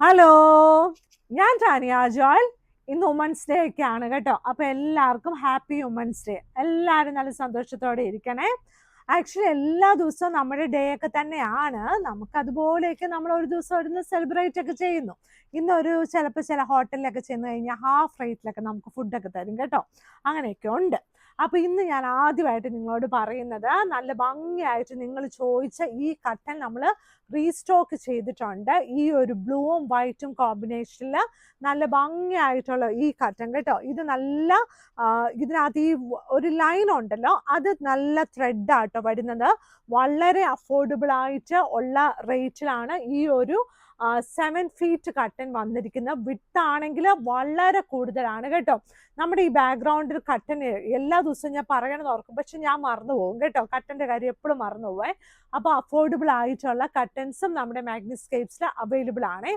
Hello, ഞാൻ Tanya Joel. ഇന്ന് women's day ഒക്കെ ആണ് കേട്ടോ. അപ്പൊ എല്ലാവർക്കും ഹാപ്പി വുമൻസ് ഡേ. എല്ലാവരും നല്ല സന്തോഷത്തോടെ ഇരിക്കണേ. ആക്ച്വലി എല്ലാ ദിവസവും നമ്മുടെ ഡേ ഒക്കെ തന്നെയാണ്. നമുക്ക് അതുപോലെയൊക്കെ നമ്മൾ ഒരു ദിവസം ഇരുന്ന് സെലിബ്രേറ്റ് ഒക്കെ ചെയ്യുന്നു. ഇന്നൊരു ചിലപ്പോൾ ചില ഹോട്ടലിലൊക്കെ ചെന്ന് കഴിഞ്ഞാൽ ഹാഫ് റേറ്റിലൊക്കെ നമുക്ക് ഫുഡൊക്കെ തരും കേട്ടോ. അങ്ങനെയൊക്കെ ഉണ്ട്. അപ്പൊ ഇന്ന് ഞാൻ ആദ്യമായിട്ട് നിങ്ങളോട് പറയുന്നത്, നല്ല ഭംഗിയായിട്ട് നിങ്ങൾ ചോദിച്ച ഈ കട്ടൻ നമ്മൾ റീസ്റ്റോക്ക് ചെയ്തിട്ടുണ്ട്. ഈ ഒരു ബ്ലൂവും വൈറ്റും കോമ്പിനേഷനിൽ നല്ല ഭംഗിയായിട്ടുള്ള ഈ കട്ടൻ കേട്ടോ. ഇത് നല്ല ഇതിനകത്ത് ഈ ഒരു ലൈൻ ഉണ്ടല്ലോ, അത് നല്ല ത്രെഡാട്ടോ വരുന്നത്. വളരെ അഫോർഡബിൾ ആയിട്ട് ഉള്ള റേറ്റിലാണ് ഈ ഒരു 7 ഫീറ്റ് കട്ടൻ വന്നിരിക്കുന്നത്. വിട്ടാണെങ്കിൽ വളരെ കൂടുതലാണ് കേട്ടോ. നമ്മുടെ ഈ ബാക്ക്ഗ്രൗണ്ടിൽ കട്ടൻ എല്ലാ ദിവസവും ഞാൻ പറയണമെന്ന് ഓർക്കും, പക്ഷെ ഞാൻ മറന്നു പോകും കേട്ടോ. കട്ടൻ്റെ കാര്യം എപ്പോഴും മറന്നു പോവേ. അപ്പോൾ അഫോർഡബിൾ ആയിട്ടുള്ള കട്ടൻസും നമ്മുടെ മാഗ്നിസ്കേപ്സിൽ അവൈലബിൾ ആണ്.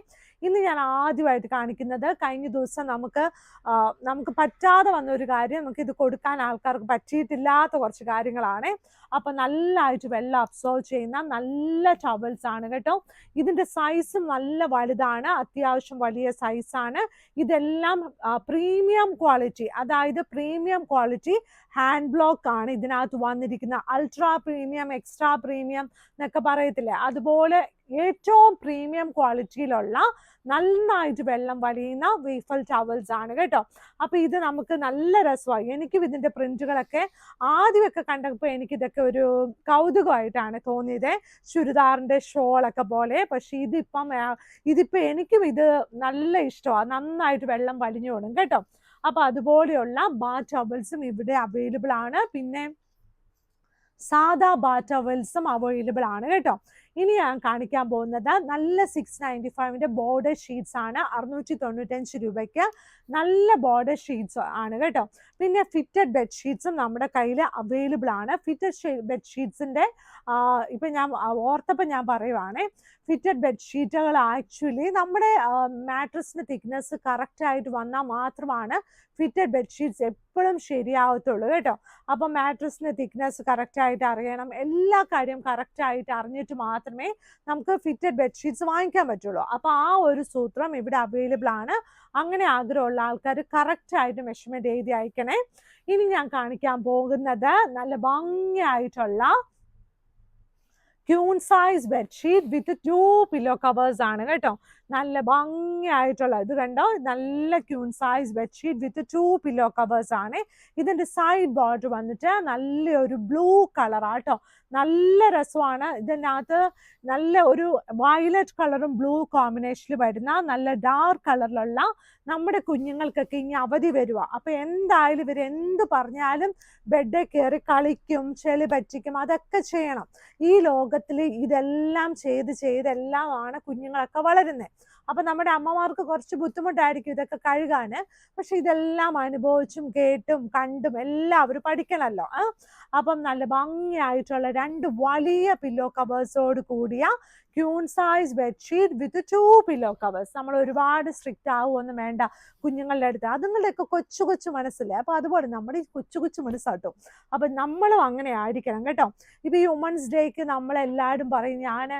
ഇന്ന് ഞാൻ ആദ്യമായിട്ട് കാണിക്കുന്നത്, കഴിഞ്ഞ ദിവസം നമുക്ക് പറ്റാതെ വന്ന ഒരു കാര്യം, നമുക്ക് ഇത് കൊടുക്കാൻ ആൾക്കാർക്ക് പറ്റിയിട്ടില്ലാത്ത കുറച്ച് കാര്യങ്ങളാണ്. അപ്പൊ നല്ലതായിട്ട് വെള്ളം അബ്സോർവ് ചെയ്യുന്ന നല്ല ടവൽസ് ആണ് കേട്ടോ. ഇതിന്റെ സൈസും നല്ല വലുതാണ്, അത്യാവശ്യം വലിയ സൈസാണ്. ഇതെല്ലാം പ്രീമിയം ക്വാളിറ്റി, അതായത് പ്രീമിയം ക്വാളിറ്റി ഹാൻഡ് ബ്ലോക്ക് ആണ് ഇതിനകത്ത് വന്നിരിക്കുന്ന. അൾട്രാ പ്രീമിയം, എക്സ്ട്രാ പ്രീമിയം എന്നൊക്കെ പറയത്തില്ലേ, അതുപോലെ ഏറ്റവും പ്രീമിയം ക്വാളിറ്റിയിലുള്ള നന്നായിട്ട് വെള്ളം വലിയുന്ന വീഫൽ ടവൽസ് ആണ് കേട്ടോ. അപ്പൊ ഇത് നമുക്ക് നല്ല രസമായി. എനിക്കും ഇതിന്റെ പ്രിന്റുകളൊക്കെ ആദ്യമൊക്കെ കണ്ടപ്പോൾ എനിക്കിതൊക്കെ ഒരു കൗതുകമായിട്ടാണ് തോന്നിയത്, ചുരിദാറിന്റെ ഷോളൊക്കെ പോലെ. പക്ഷെ ഇതിപ്പോ എനിക്കും ഇത് നല്ല ഇഷ്ടമാണ്, നന്നായിട്ട് വെള്ളം വലിഞ്ഞോടും കേട്ടോ. അപ്പൊ അതുപോലെയുള്ള ബാത്ത് ടവൽസും ഇവിടെ അവൈലബിൾ ആണ്. പിന്നെ സാധാ ബാത്ത് ടവൽസും അവൈലബിൾ ആണ് കേട്ടോ. ഇനി ഞാൻ കാണിക്കാൻ പോകുന്നത് നല്ല 695 ബോർഡർ ഷീറ്റ്സ് ആണ്. 695 രൂപയ്ക്ക് നല്ല ബോർഡർ ഷീറ്റ്സ് ആണ് കേട്ടോ. പിന്നെ ഫിറ്റഡ് ബെഡ്ഷീറ്റ്സും നമ്മുടെ കയ്യിൽ അവൈലബിൾ ആണ്. ഫിറ്റഡ് ബെഡ്ഷീറ്റ്സിന്റെ ഇപ്പൊ ഞാൻ ഓർത്തപ്പോൾ ഞാൻ പറയുവാണ്, ഫിറ്റഡ് ബെഡ്ഷീറ്റുകൾ ആക്ച്വലി നമ്മുടെ മാട്രസിന്റെ തിക്നെസ് കറക്റ്റ് ആയിട്ട് വന്നാൽ മാത്രമാണ് ഫിറ്റഡ് ബെഡ്ഷീറ്റ്സ് എപ്പോഴും ശരിയാവത്തുള്ളൂ കേട്ടോ. അപ്പം മാട്രസിന്റെ തിക്നെസ് കറക്റ്റ് ആയിട്ട് അറിയണം, എല്ലാ കാര്യം കറക്റ്റ് ആയിട്ട് അറിഞ്ഞിട്ട് മാത്രമേ നമുക്ക് ഫിറ്റഡ് ബെഡ്ഷീറ്റ്സ് വാങ്ങിക്കാൻ പറ്റുള്ളൂ. അപ്പൊ ആ ഒരു സൂത്രം ഇവിടെ അവൈലബിൾ ആണ്. അങ്ങനെ ആഗ്രഹമുള്ള ആൾക്കാർ കറക്റ്റ് ആയിട്ട് മെഷർമെന്റ് എഴുതി അയക്കണേ. ഇനി ഞാൻ കാണിക്കാൻ പോകുന്നത് നല്ല ഭംഗിയായിട്ടുള്ള queen size bedsheet with 2 pillow covers ആണ് കേട്ടോ. നല്ല ഭംഗിയായിട്ടുള്ള ഇത് കണ്ടോ, നല്ല queen size bedsheet with 2 pillow covers ആണ്. ഇതിന്റെ സൈഡ് ബോർഡർ വന്നിട്ട് നല്ലൊരു ബ്ലൂ കളറാട്ടോ. നല്ല രസമാണ്. ഇതിനകത്ത് നല്ല ഒരു വയലറ്റ് കളറും ബ്ലൂ കോമ്പിനേഷനിൽ വരുന്ന നല്ല ഡാർക്ക് കളറിലുള്ള, നമ്മുടെ കുഞ്ഞുങ്ങൾക്കൊക്കെ ഇനി അവധി വരുക. അപ്പൊ എന്തായാലും ഇവർ എന്ത് പറഞ്ഞാലും ബെഡിൽ കയറി കളിക്കും, ചെളി പറ്റിക്കും, അതൊക്കെ ചെയ്യണം. ഈ ലോകത്തിൽ ഇതെല്ലാം ചെയ്തെല്ലാമാണ് കുഞ്ഞുങ്ങളൊക്കെ വളരുന്നത്. അപ്പൊ നമ്മുടെ അമ്മമാർക്ക് കുറച്ച് ബുദ്ധിമുട്ടായിരിക്കും ഇതൊക്കെ കഴുകാന്. പക്ഷെ ഇതെല്ലാം അനുഭവിച്ചും കേട്ടും കണ്ടും എല്ലാം അവർ പഠിക്കണമല്ലോ. അപ്പം നല്ല ഭംഗിയായിട്ടുള്ള 2 വലിയ പില്ലോ കവേഴ്സോട് കൂടിയ queen size bedsheet with 2 pillow covers. നമ്മൾ ഒരുപാട് സ്ട്രിക്റ്റ് ആവുമൊന്നും വേണ്ട കുഞ്ഞുങ്ങളുടെ അടുത്ത്. അതുങ്ങളുടെയൊക്കെ കൊച്ചു കൊച്ചു മനസ്സില്ലേ, അപ്പൊ അതുപോലെ നമ്മുടെ ഈ കൊച്ചു കൊച്ചു മനസ്സാട്ടോ. അപ്പൊ നമ്മളും അങ്ങനെ ആയിരിക്കണം കേട്ടോ. ഇപ്പൊ ഈ വുമൻസ് ഡേക്ക് നമ്മളെല്ലാവരും പറയും, ഞാൻ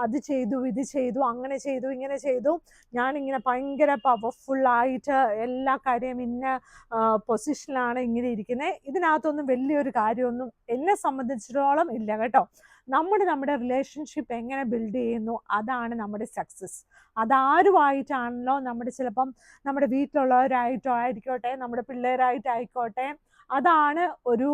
അത് ചെയ്തു, ഇത് ചെയ്തു, അങ്ങനെ ചെയ്തു, ഇങ്ങനെ ചെയ്തു, ഞാനിങ്ങനെ ഭയങ്കര പവർഫുള്ളായിട്ട് എല്ലാ കാര്യം ഇന്ന പൊസിഷനിലാണ് ഇങ്ങനെ ഇരിക്കുന്നത്. ഇതിനകത്തൊന്നും വലിയൊരു കാര്യമൊന്നും എന്നെ സംബന്ധിച്ചിടത്തോളം ഇല്ല കേട്ടോ. നമ്മുടെ റിലേഷൻഷിപ്പ് എങ്ങനെ ബിൽഡ് ചെയ്യുന്നു, അതാണ് നമ്മുടെ സക്സസ്. അതാരുമായിട്ടാണല്ലോ, ചിലപ്പം നമ്മുടെ വീട്ടിലുള്ളവരായിട്ടോ ആയിക്കോട്ടെ, നമ്മുടെ പിള്ളേരായിട്ടായിക്കോട്ടെ, അതാണ് ഒരു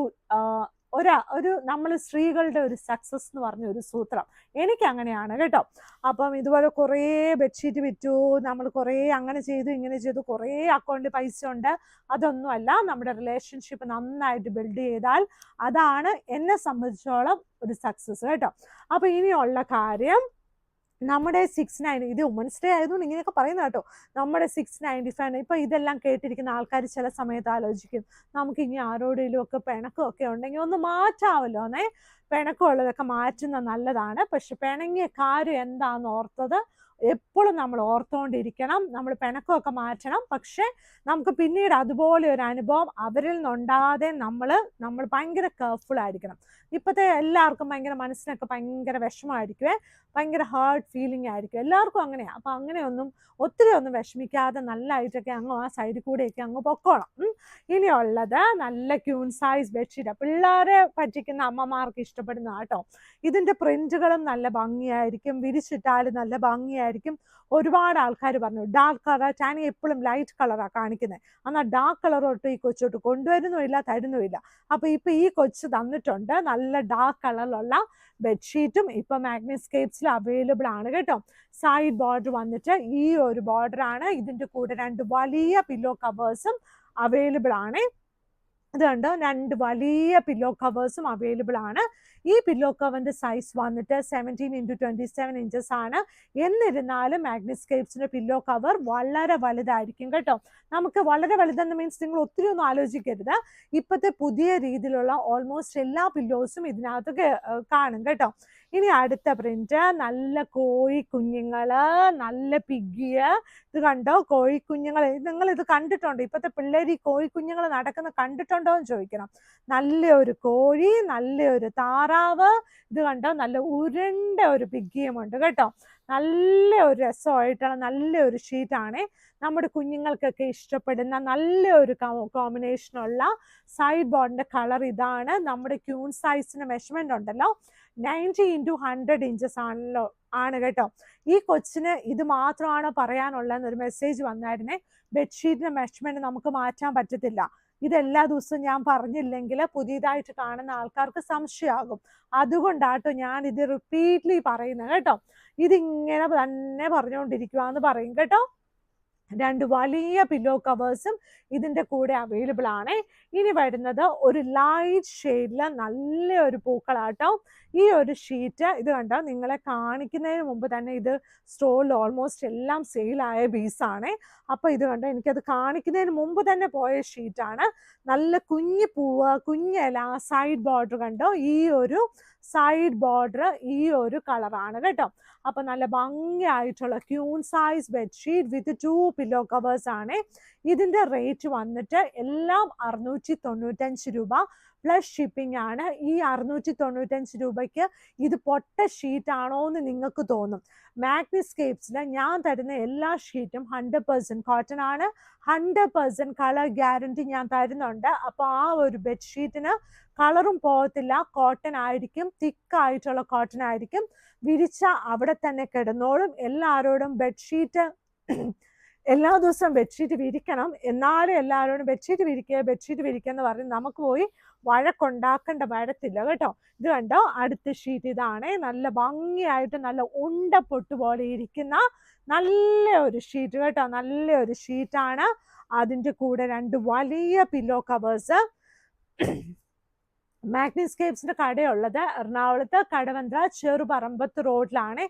നമ്മൾ സ്ത്രീകളുടെ ഒരു സക്സസ് എന്ന് പറഞ്ഞ ഒരു സൂത്രം. എനിക്ക് അങ്ങനെയാണ് കേട്ടോ. അപ്പം ഇതുപോലെ കുറേ ബെഡ്ഷീറ്റ് വിറ്റു, നമ്മൾ കുറേ അങ്ങനെ ചെയ്തു, ഇങ്ങനെ ചെയ്തു, കുറേ അക്കൗണ്ടിൽ പൈസ ഉണ്ട്, അതൊന്നുമല്ല. നമ്മുടെ റിലേഷൻഷിപ്പ് നന്നായിട്ട് ബിൽഡ് ചെയ്താൽ അതാണ് എന്നെ സംബന്ധിച്ചോളം ഒരു സക്സസ് കേട്ടോ. അപ്പൊ ഇനിയുള്ള കാര്യം, നമ്മുടെ 690, ഇത് വുമൻസ് ഡേ ആയതുകൊണ്ട് ഇങ്ങനെയൊക്കെ പറയുന്ന കേട്ടോ. നമ്മുടെ 695, ഇപ്പൊ ഇതെല്ലാം കേട്ടിരിക്കുന്ന ആൾക്കാർ ചില സമയത്ത് ആലോചിക്കും, നമുക്ക് ഇനി ആരോടെങ്കിലും ഒക്കെ പിണക്കമൊക്കെ ഉണ്ടെങ്കിൽ ഒന്ന് മാറ്റാമല്ലോ എന്നേ. പിണക്കമുള്ളതൊക്കെ മാറ്റുന്നത് നല്ലതാണ്. പക്ഷെ പിണങ്ങിയ കാര്യം എന്താന്ന് ഓർത്തത് എപ്പോഴും നമ്മൾ ഓർത്തുകൊണ്ടിരിക്കണം. നമ്മൾ പിണക്കമൊക്കെ മാറ്റണം. പക്ഷെ നമുക്ക് പിന്നീട് അതുപോലെ ഒരു അനുഭവം അവരിൽ നിന്നുണ്ടാകാതെ നമ്മൾ ഭയങ്കര കെയർഫുൾ ആയിരിക്കണം. ഇപ്പോഴത്തെ എല്ലാവർക്കും ഭയങ്കര മനസ്സിനൊക്കെ ഭയങ്കര വിഷമമായിരിക്കുമേ, ഭയങ്കര ഹാർഡ് ഫീലിംഗ് ആയിരിക്കും, എല്ലാവർക്കും അങ്ങനെയാണ്. അപ്പം അങ്ങനെയൊന്നും ഒത്തിരി ഒന്നും വിഷമിക്കാതെ നല്ലതായിട്ടൊക്കെ അങ്ങ് ആ സൈഡിൽ കൂടെയൊക്കെ അങ്ങ് പൊക്കോണം. ഇനിയുള്ളത് നല്ല ക്യൂൺ സൈസ് ബെഡ്ഷീറ്റ്. പിള്ളേരെ പറ്റിക്കുന്ന അമ്മമാർക്ക് ഇഷ്ടപ്പെടുന്ന കേട്ടോ. ഇതിൻ്റെ പ്രിന്റുകളും നല്ല ഭംഗിയായിരിക്കും, വിരിച്ചിട്ടാലും നല്ല ഭംഗിയായിരിക്കും. ഒരുപാട് ആൾക്കാർ പറഞ്ഞു ഡാർക്ക് കളർ, ടാനി എപ്പോഴും ലൈറ്റ് കളറാണ് കാണിക്കുന്നത്, എന്നാൽ ഡാർക്ക് കളർ തൊട്ട് ഈ കൊച്ചോട്ട് കൊണ്ടുവരുന്നുമില്ല, തരുന്നുമില്ല. അപ്പോൾ ഇപ്പം ഈ കൊച്ച് തന്നിട്ടുണ്ട് നല്ല ഡാർക്ക് കളറിലുള്ള ബെഡ്ഷീറ്റും ഇപ്പം മാഗ്നിസ്കേപ്സിൽ അവൈലബിൾ ആണ് കേട്ടോ. സൈഡ് ബോർഡർ വന്നിട്ട് ഈ ഒരു ബോർഡറാണ്. ഇതിൻ്റെ കൂടെ 2 വലിയ പില്ലോ കവേഴ്സും അവൈലബിൾ ആണ്. ഇത് കണ്ടോ, 2 വലിയ പില്ലോ കവേഴ്സും അവൈലബിൾ ആണ്. ഈ പില്ലോ കവറിന്റെ സൈസ് വന്നിട്ട് 17x27 ഇഞ്ചസ് ആണ്. എന്നിരുന്നാലും മാഗ്നിസ്കേപ്സിന്റെ പില്ലോ കവർ വളരെ വലുതായിരിക്കും കേട്ടോ. നമുക്ക് വളരെ വലുതെന്ന് മീൻസ് നിങ്ങൾ ഒത്തിരി ഒന്നും ആലോചിക്കരുത്. ഇപ്പോഴത്തെ പുതിയ രീതിയിലുള്ള ഓൾമോസ്റ്റ് എല്ലാ പില്ലോസും ഇതിനകത്ത് കാണും കേട്ടോ. ഇനി അടുത്ത പ്രിന്റ് നല്ല കോഴി കുഞ്ഞുങ്ങള്, നല്ല പിഗ്ഗിയ. ഇത് കണ്ടോ, കോഴി കുഞ്ഞുങ്ങൾ. നിങ്ങൾ ഇത് കണ്ടിട്ടുണ്ടോ? ഇപ്പോഴത്തെ പിള്ളേർ ഈ കോഴി കുഞ്ഞുങ്ങൾ നടക്കുന്ന കണ്ടിട്ടുണ്ടോ എന്ന് ചോദിക്കണം. നല്ലൊരു കോഴി, നല്ലൊരു താറാവ്. ഇത് കണ്ടോ, നല്ല ഉരുണ്ട ഒരു പിഗ്ഗിയുമുണ്ട് കേട്ടോ. നല്ല ഒരു രസമായിട്ടുള്ള നല്ലൊരു ഷീറ്റാണ്. നമ്മുടെ കുഞ്ഞുങ്ങൾക്കൊക്കെ ഇഷ്ടപ്പെടുന്ന നല്ലൊരു കോമ്പിനേഷനുള്ള സൈഡ് ബോർഡിന്റെ കളർ ഇതാണ്. നമ്മുടെ ക്യൂൺ സൈസിന്റെ മെഷർമെന്റ് ഉണ്ടല്ലോ 90x100 ഇഞ്ചസ് ആണ് കേട്ടോ. ഈ കൊച്ചിന് ഇത് മാത്രമാണ് പറയാനുള്ളതെന്നൊരു മെസ്സേജ് വന്നായിരുന്നേ. ബെഡ്ഷീറ്റിന്റെ മെഷർമെന്റ് നമുക്ക് മാറ്റാൻ പറ്റത്തില്ല. ഇതെല്ലാ ദിവസവും ഞാൻ പറഞ്ഞില്ലെങ്കിൽ പുതിയതായിട്ട് കാണുന്ന ആൾക്കാർക്ക് സംശയമാകും. അതുകൊണ്ടാട്ടോ ഞാൻ ഇത് റിപ്പീറ്റ്ലി പറയുന്നത് കേട്ടോ. ഇതിങ്ങനെ തന്നെ പറഞ്ഞുകൊണ്ടിരിക്കുകയെന്ന് പറയും കേട്ടോ. 2 വലിയ പില്ലോ കവേഴ്സും ഇതിൻ്റെ കൂടെ അവൈലബിൾ ആണ്. ഇനി വരുന്നത് ഒരു ലൈറ്റ് ഷെയ്ഡിൽ നല്ലൊരു പൂക്കളാട്ടോ. ഈ ഒരു ഷീറ്റ് ഇത് കണ്ടോ, നിങ്ങളെ കാണിക്കുന്നതിന് മുമ്പ് തന്നെ ഇത് സ്റ്റോറിൽ ഓൾമോസ്റ്റ് എല്ലാം സെയിലായ പീസാണ്. അപ്പോൾ ഇത് കണ്ടോ, എനിക്കത് കാണിക്കുന്നതിന് മുമ്പ് തന്നെ പോയ ഷീറ്റാണ്. നല്ല കുഞ്ഞു പൂവ്, കുഞ്ഞില, സൈഡ് ബോർഡർ കണ്ടോ. ഈ ഒരു സൈഡ് ബോർഡർ ഈ ഒരു കളറാണ് കേട്ടോ. അപ്പം നല്ല ഭംഗിയായിട്ടുള്ള queen size bedsheet with 2 pillow covers ആണ്. ഇതിൻ്റെ റേറ്റ് വന്നിട്ട് എല്ലാം 695 രൂപ പ്ലസ് ഷിപ്പിംഗ് ആണ്. ഈ 695 രൂപയ്ക്ക് ഇത് പൊട്ട ഷീറ്റാണോ എന്ന് നിങ്ങൾക്ക് തോന്നും. മാഗ്നിസ്കേപ്സിൽ ഞാൻ തരുന്ന എല്ലാ ഷീറ്റും 100% കോട്ടൺ ആണ്. 100% കളർ ഗ്യാരണ്ടി ഞാൻ തരുന്നുണ്ട്. അപ്പോൾ ആ ഒരു ബെഡ്ഷീറ്റിന് കളറും പോകത്തില്ല, കോട്ടൺ ആയിരിക്കും, തിക്കായിട്ടുള്ള കോട്ടൺ ആയിരിക്കും. വിരിച്ച അവിടെ തന്നെ കിടന്നോളും. എല്ലാവരോടും ബെഡ്ഷീറ്റ് എല്ലാ ദിവസവും ബെഡ്ഷീറ്റ് വിരിക്കണം, എന്നാലും എല്ലാവരോടും ബെഡ്ഷീറ്റ് വിരിക്കുക എന്ന് പറഞ്ഞ് നമുക്ക് പോയി വഴക്കുണ്ടാക്കേണ്ട വരത്തില്ല കേട്ടോ. ഇത് കണ്ടോ, അടുത്ത ഷീറ്റ് ഇതാണ്. നല്ല ഭംഗിയായിട്ട് നല്ല ഉണ്ടപ്പൊട്ട് പോലെ ഇരിക്കുന്ന നല്ല ഒരു ഷീറ്റ് കേട്ടോ. നല്ലൊരു ഷീറ്റാണ്. അതിൻ്റെ കൂടെ 2 വലിയ പില്ലോ കവേഴ്സ്. മാഗ്നിസ്കേപ്സിന്റെ കടയുള്ളത് എറണാകുളത്ത് കടവന്ത്ര ചെറുപറമ്പത്ത് റോഡിലാണ്.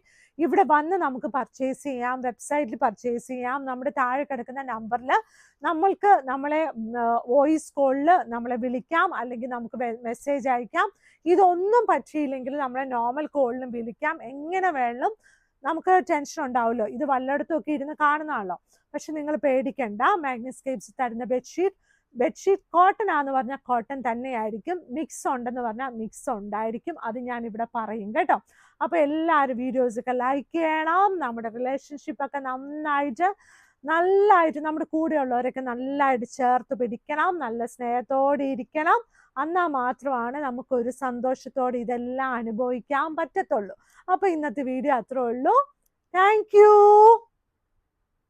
ഇവിടെ വന്ന് നമുക്ക് പർച്ചേസ് ചെയ്യാം, വെബ്സൈറ്റിൽ പർച്ചേസ് ചെയ്യാം. നമ്മുടെ താഴെ കിടക്കുന്ന നമ്പറിൽ നമ്മളെ വോയിസ് കോളിൽ നമ്മളെ വിളിക്കാം, അല്ലെങ്കിൽ നമുക്ക് മെസ്സേജ് അയക്കാം. ഇതൊന്നും പറ്റിയില്ലെങ്കിൽ നമ്മളെ നോർമൽ കോളിലും വിളിക്കാം. എങ്ങനെ വേണം, നമുക്ക് ടെൻഷൻ ഉണ്ടാവുമല്ലോ, ഇത് വല്ലയിടത്തും ഒക്കെ ഇരുന്ന് കാണുന്നതാണല്ലോ. പക്ഷെ നിങ്ങൾ പേടിക്കണ്ട, മാഗ്നിസ്കേപ്സ് തരുന്ന ബെഡ്ഷീറ്റ് കോട്ടൺ ആണെന്ന് പറഞ്ഞാൽ കോട്ടൺ തന്നെയായിരിക്കും, മിക്സ് ഉണ്ടെന്ന് പറഞ്ഞാൽ മിക്സ് ഉണ്ടായിരിക്കും. അത് ഞാൻ ഇവിടെ പറയും കേട്ടോ. അപ്പോൾ എല്ലാവരും വീഡിയോസൊക്കെ ലൈക്ക് ചെയ്യണം. നമ്മുടെ റിലേഷൻഷിപ്പൊക്കെ നന്നായിട്ട് നമ്മുടെ കൂടെയുള്ളവരൊക്കെ നല്ലതായിട്ട് ചേർത്ത് പിടിക്കണം, നല്ല സ്നേഹത്തോടെ ഇരിക്കണം. എന്നാൽ മാത്രമാണ് നമുക്കൊരു സന്തോഷത്തോടെ ഇതെല്ലാം അനുഭവിക്കാൻ പറ്റത്തുള്ളൂ. അപ്പോൾ ഇന്നത്തെ വീഡിയോ അത്രേ ഉള്ളൂ. Thank you.